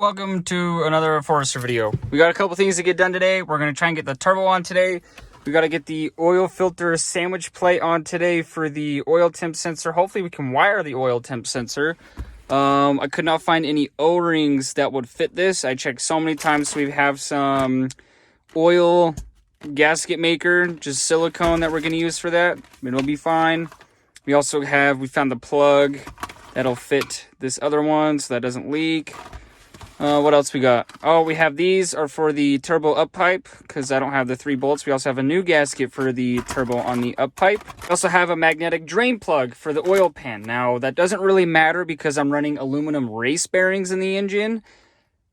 Welcome to another Forester video. We got a couple things to get done today. We're going to try and get the turbo on today. We got to get the oil filter sandwich plate on today for the oil temp sensor. Hopefully we can wire the oil temp sensor. I could not find any O-rings that would fit this. I checked so many times. So we have some oil gasket maker, just silicone that we're going to use for that. It'll be fine. We found the plug that'll fit this other one so that doesn't leak. What else we got? Oh, we have these are for the turbo up pipe because I don't have the 3 bolts. We also have a new gasket for the turbo on the up pipe. We also have a magnetic drain plug for the oil pan. Now, that doesn't really matter because I'm running aluminum race bearings in the engine.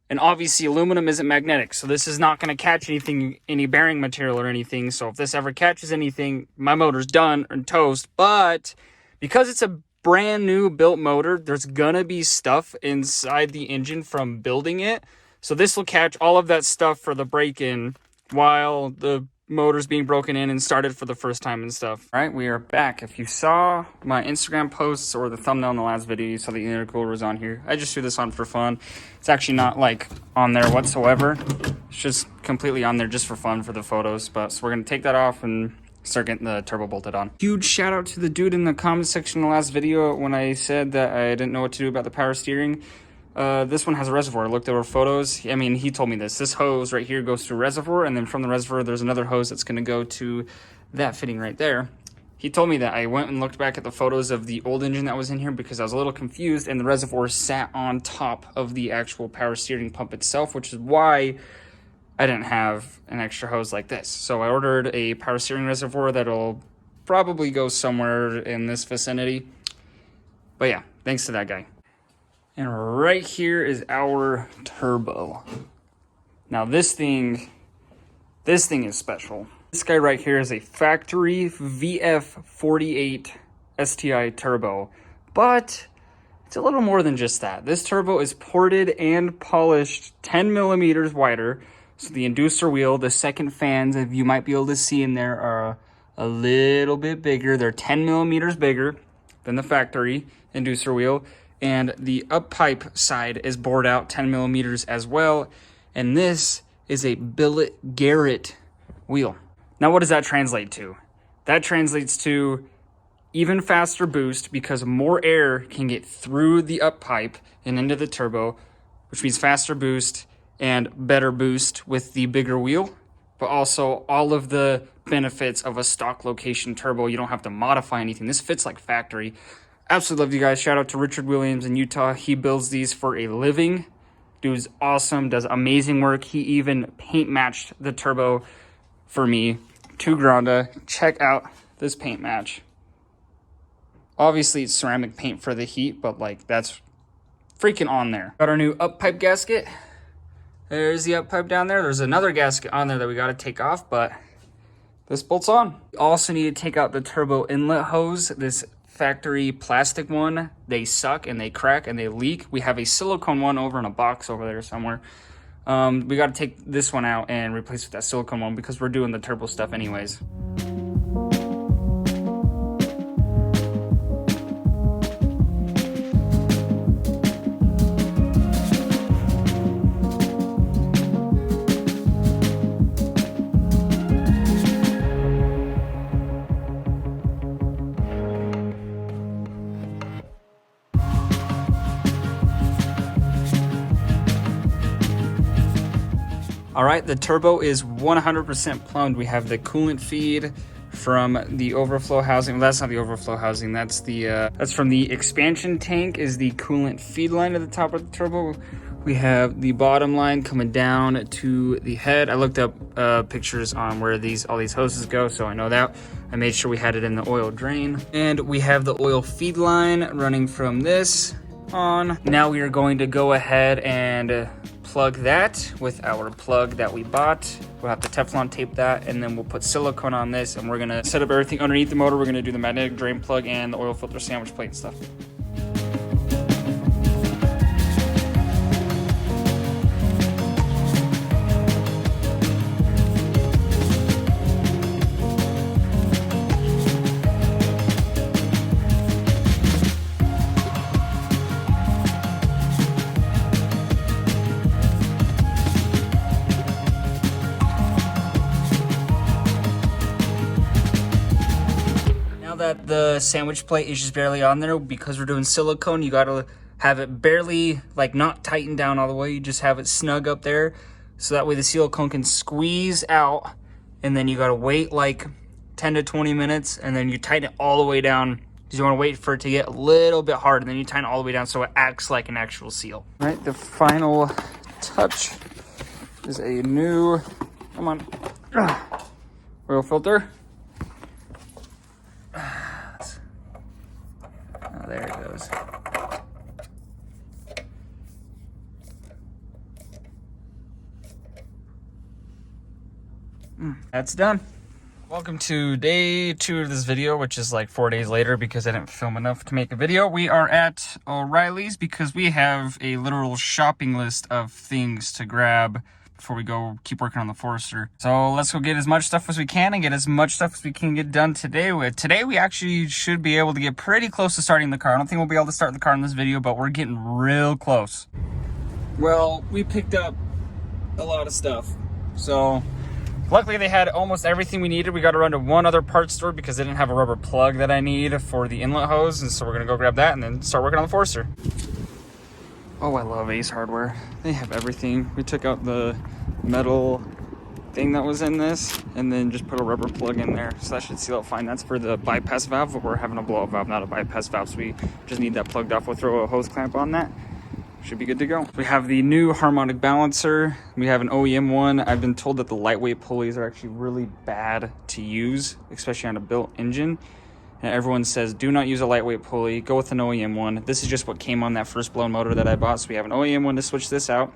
And obviously, aluminum isn't magnetic. So this is not going to catch anything, any bearing material or anything. So if this ever catches anything, my motor's done and toast. But because it's a brand new built motor, there's gonna be stuff inside the engine from building it, so this will catch all of that stuff for the break-in while the motor's being broken in and started for the first time and stuff. All right, we are back. If you saw my Instagram posts or the thumbnail in the last video, you saw the intercooler was on here. I just threw this on for fun. It's actually not like on there whatsoever. It's just completely on there just for fun for the photos. But so we're gonna take that off and start getting the turbo bolted on. Huge shout out to the dude in the comment section in the last video when I said that I didn't know what to do about the power steering. This one has a reservoir. I looked at our photos. I mean, he told me this. This hose right here goes to a reservoir, and then from the reservoir, there's another hose that's going to go to that fitting right there. He told me that. I went and looked back at the photos of the old engine that was in here because I was a little confused, and the reservoir sat on top of the actual power steering pump itself, which is why I didn't have an extra hose like this. So I ordered a power steering reservoir that'll probably go somewhere in this vicinity. But yeah, thanks to that guy. And right here is our turbo. Now this thing is special. This guy right here is a factory VF48 STI turbo, but it's a little more than just that. This turbo is ported and polished 10 millimeters wider. So the inducer wheel, the second fans, if you might be able to see in there, are a little bit bigger. They're 10 millimeters bigger than the factory inducer wheel. And the up pipe side is bored out 10 millimeters as well. And this is a billet Garrett wheel. Now, what does that translate to? That translates to even faster boost because more air can get through the up pipe and into the turbo, which means faster boost and better boost with the bigger wheel, but also all of the benefits of a stock location turbo. You don't have to modify anything. This fits like factory. Absolutely love you guys. Shout out to Richard Williams in Utah. He builds these for a living. Dude's awesome, does amazing work. He even paint matched the turbo for me to Granda. Check out this paint match. Obviously it's ceramic paint for the heat, but like that's freaking on there. Got our new up pipe gasket. There's the up pipe down there. There's another gasket on there that we got to take off, but this bolts on. We also need to take out the turbo inlet hose. This factory plastic one, they suck and they crack and they leak. We have a silicone one over in a box over there somewhere. We got to take this one out and replace with that silicone one because we're doing the turbo stuff anyways. All right, the turbo is 100% plumbed. We have the coolant feed from the overflow housing. Well, that's not the overflow housing. That's from the expansion tank is the coolant feed line at the top of the turbo. We have the bottom line coming down to the head. I looked up pictures on where all these hoses go, so I know that. I made sure we had it in the oil drain. And we have the oil feed line running from this on. Now we are going to go ahead and plug that with our plug that we bought. We'll have to Teflon tape that, and then we'll put silicone on this, and we're gonna set up everything underneath the motor. We're gonna do the magnetic drain plug and the oil filter sandwich plate and stuff. that the sandwich plate is just barely on there. Because we're doing silicone, you gotta have it barely, like, not tightened down all the way. You just have it snug up there, so that way the silicone can squeeze out, and then you gotta wait like 10 to 20 minutes, and then you tighten it all the way down, because you wanna wait for it to get a little bit hard, and then you tighten it all the way down so it acts like an actual seal. All right, the final touch is a new, come on, oil filter. Oh, there it goes. That's done. Welcome to day 2 of this video, which is like 4 days later because I didn't film enough to make a video. We are at O'Reilly's because we have a literal shopping list of things to grab before we go keep working on the Forester. So let's go get as much stuff as we can and get as much stuff as we can get done today. Today we actually should be able to get pretty close to starting the car. I don't think we'll be able to start the car in this video, but we're getting real close. Well, we picked up a lot of stuff. So luckily they had almost everything we needed. We got to run to one other parts store because they didn't have a rubber plug that I need for the inlet hose. And so we're going to go grab that and then start working on the Forester. Oh, I love Ace Hardware. They have everything. We took out the metal thing that was in this and then just put a rubber plug in there. So that should seal it fine. That's for the bypass valve. We're having a blowout valve, not a bypass valve. So we just need that plugged off. We'll throw a hose clamp on that. Should be good to go. We have the new harmonic balancer. We have an OEM one. I've been told that the lightweight pulleys are actually really bad to use, especially on a built engine. And everyone says, do not use a lightweight pulley. Go with an OEM one. This is just what came on that first blown motor that I bought. So we have an OEM one to switch this out.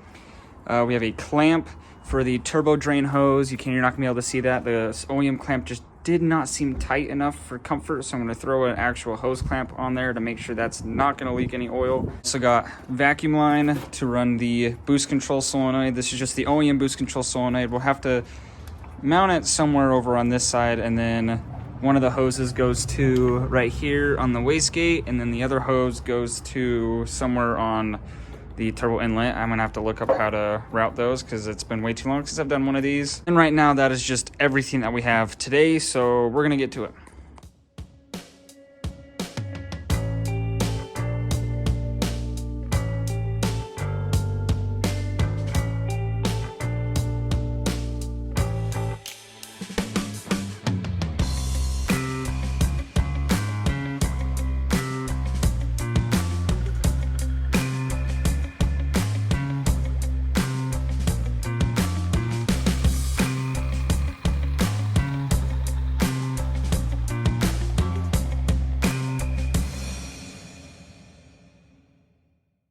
We have a clamp for the turbo drain hose. You're not gonna be able to see that. The OEM clamp just did not seem tight enough for comfort, so I'm going to throw an actual hose clamp on there to make sure that's not going to leak any oil. Also got vacuum line to run the boost control solenoid. This is just the OEM boost control solenoid. We'll have to mount it somewhere over on this side, and then one of the hoses goes to right here on the wastegate, and then the other hose goes to somewhere on the turbo inlet. I'm gonna have to look up how to route those because it's been way too long since I've done one of these. And right now that is just everything that we have today, so we're gonna get to it.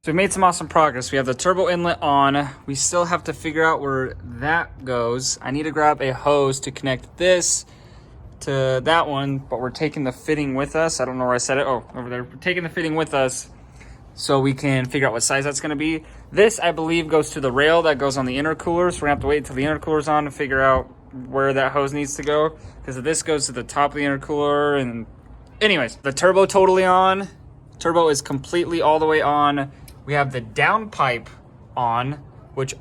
So we made some awesome progress. We have the turbo inlet on. We still have to figure out where that goes. I need to grab a hose to connect this to that one, but we're taking the fitting with us. I don't know where I set it. Oh, over there. We're taking the fitting with us so we can figure out what size that's gonna be. This, I believe, goes to the rail that goes on the intercooler. So we're gonna have to wait until the intercooler's on to figure out where that hose needs to go. Because this goes to the top of the intercooler. And anyways, the turbo totally on. Turbo is completely all the way on. We have the downpipe on, which,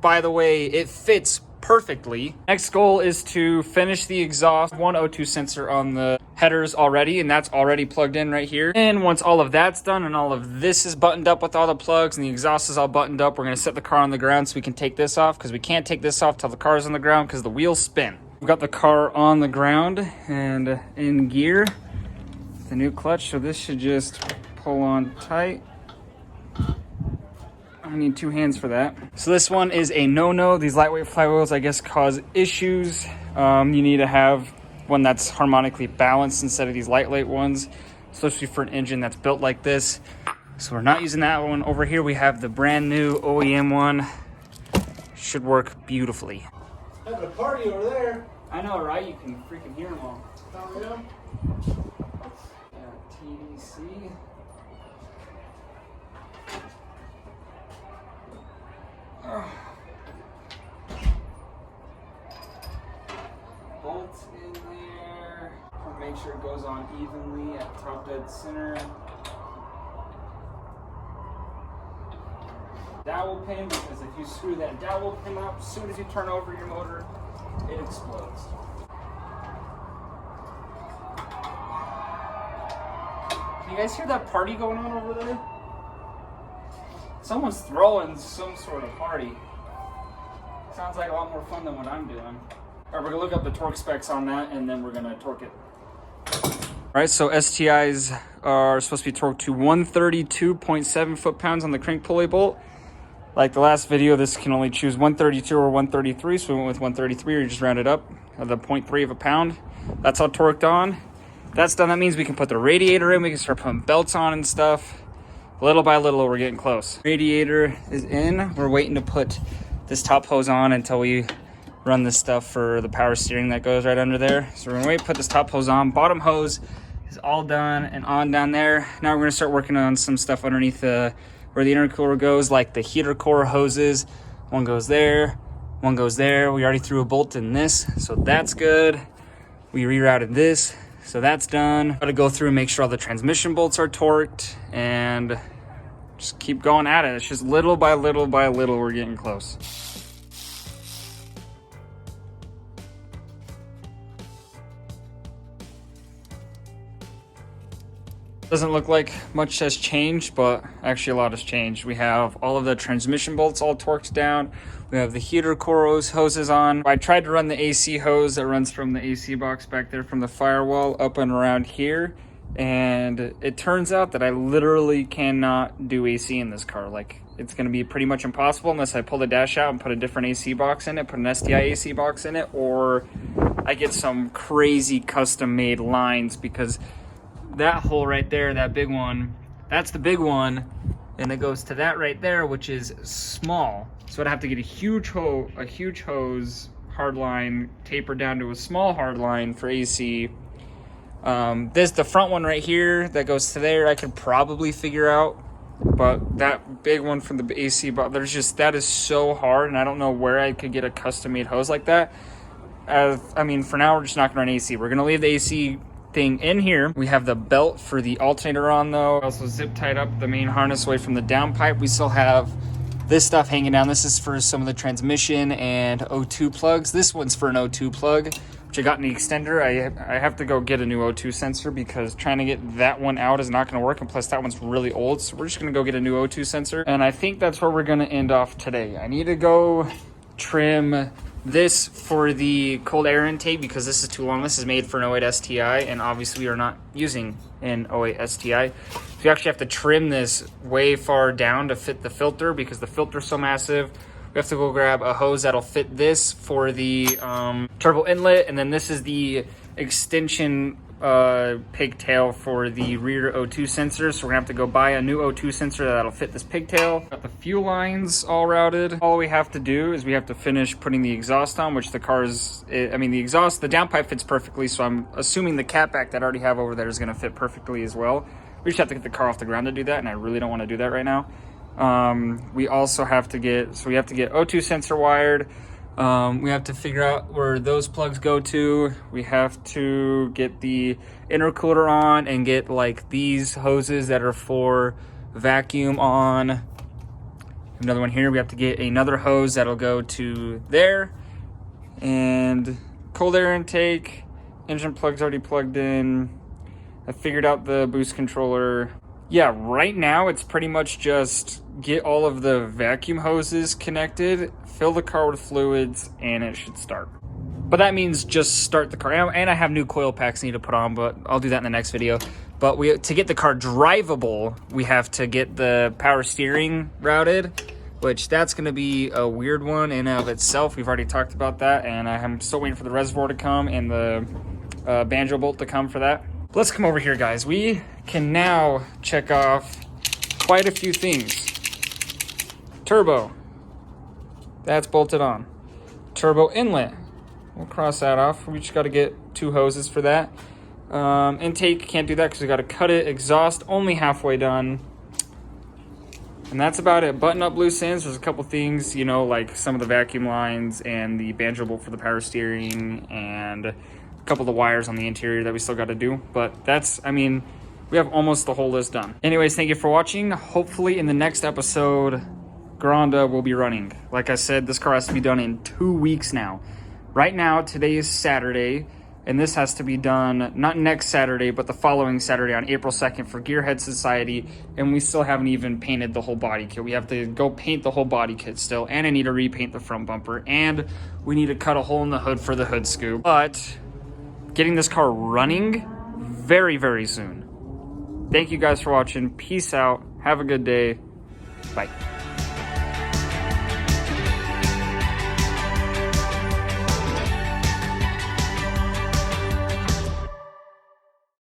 by the way, it fits perfectly. Next goal is to finish the exhaust. One O2 sensor on the headers already, and that's already plugged in right here. And once all of that's done and all of this is buttoned up with all the plugs and the exhaust is all buttoned up, we're gonna set the car on the ground so we can take this off, because we can't take this off till the car's on the ground because the wheels spin. We've got the car on the ground and in gear. The new clutch, so this should just pull on tight. I need 2 hands for that. So this one is a no-no. These lightweight flywheels, I guess, cause issues. You need to have one that's harmonically balanced instead of these lightweight ones, especially for an engine that's built like this. So we're not using that one. Over here we have the brand new OEM one. Should work beautifully. Having a party over there. I know, right? You can freaking hear them all. Oh, yeah. TDC. Bolts in there. Make sure it goes on evenly at top dead center. Dowel pin, because if you screw that dowel pin up, as soon as you turn over your motor, it explodes. you guys hear that party going on over there? Someone's throwing some sort of party. Sounds like a lot more fun than what I'm doing. All right, we're gonna look up the torque specs on that, and then we're gonna torque it. All right, so STIs are supposed to be torqued to 132.7 foot-pounds on the crank pulley bolt. Like the last video, this can only choose 132 or 133, so we went with 133, or you just round it up at the 0.3 of a pound. That's all torqued on. That's done. That means we can put the radiator in. We can start putting belts on and stuff. Little by little, we're getting close. Radiator is in. We're waiting to put this top hose on until we run this stuff for the power steering that goes right under there. So we're gonna wait, put this top hose on. Bottom hose is all done and on down there. Now we're gonna start working on some stuff underneath where the intercooler goes, like the heater core hoses. One goes there, one goes there. We already threw a bolt in this, so that's good. We rerouted this, so that's done. Gotta go through and make sure all the transmission bolts are torqued and just keep going at it. It's just little by little by little, we're getting close. Doesn't look like much has changed, but actually a lot has changed. We have all of the transmission bolts all torqued down. We have the heater core hoses on. I tried to run the AC hose that runs from the AC box back there from the firewall up and around here. And it turns out that I literally cannot do AC in this car. Like, it's gonna be pretty much impossible unless I pull the dash out and put a different AC box in it, put an STI AC box in it, or I get some crazy custom made lines, because that hole right there, that big one, that's the big one, and it goes to that right there, which is small. So I'd have to get a huge hose, hard line, taper down to a small hard line for AC. The front one right here that goes to there, I could probably figure out, but that big one from the AC, but that is so hard, and I don't know where I could get a custom made hose like that. I mean, for now, we're just not gonna run AC. We're gonna leave the AC thing in here. We have the belt for the alternator on though. Also zip tied up the main harness away from the downpipe. We still have this stuff hanging down. This is for some of the transmission and O2 plugs. This one's for an O2 plug, which I got in the extender. I have to go get a new O2 sensor because trying to get that one out is not going to work, and plus that one's really old, so we're just going to go get a new O2 sensor. And I think that's where we're going to end off today. I need to go trim this for the cold air intake because this is too long. This is made for an 08 STI, and obviously we are not using an 08 STI. So you actually have to trim this way far down to fit the filter because the filter's so massive. We have to go grab a hose that'll fit this for the turbo inlet, and then this is the extension pigtail for the rear O2 sensor. So we're gonna have to go buy a new O2 sensor that'll fit this pigtail. Got the fuel lines all routed. All we have to do is we have to finish putting the exhaust on, which the car's, I mean, the downpipe fits perfectly, so I'm assuming the catback that I already have over there is gonna fit perfectly as well. We just have to get the car off the ground to do that, and I really don't wanna do that right now. We also have to get O2 sensor wired. We have to figure out where those plugs go to. We have to get the intercooler on and get like these hoses that are for vacuum on. Another one here. We have to get another hose that'll go to there. And cold air intake, engine plug's already plugged in. I figured out the boost controller. Yeah, right now it's pretty much just get all of the vacuum hoses connected, fill the car with fluids, and it should start. But that means just start the car. And I have new coil packs I need to put on, but I'll do that in the next video. But to get the car drivable, we have to get the power steering routed, which that's going to be a weird one in and of itself. We've already talked about that, and I'm still waiting for the reservoir to come and the banjo bolt to come for that. Let's come over here, guys. We can now check off quite a few things. Turbo, that's bolted on. Turbo inlet, we'll cross that off. We just got to get 2 hoses for that. Intake, can't do that because we got to cut it. Exhaust, only halfway done. And that's about it. Button up loose ends. There's a couple things, you know, like some of the vacuum lines and the banjo bolt for the power steering and a couple of the wires on the interior that we still got to do. But that's, I mean, we have almost the whole list done. Anyways, thank you for watching. Hopefully in the next episode, Granda will be running. Like I said, this car has to be done in 2 weeks now. Right now, today is Saturday. And this has to be done not next Saturday, but the following Saturday on April 2nd for Gearhead Society. And we still haven't even painted the whole body kit. We have to go paint the whole body kit still. And I need to repaint the front bumper. And we need to cut a hole in the hood for the hood scoop. But getting this car running very, very soon. Thank you guys for watching. Peace out. Have a good day. Bye.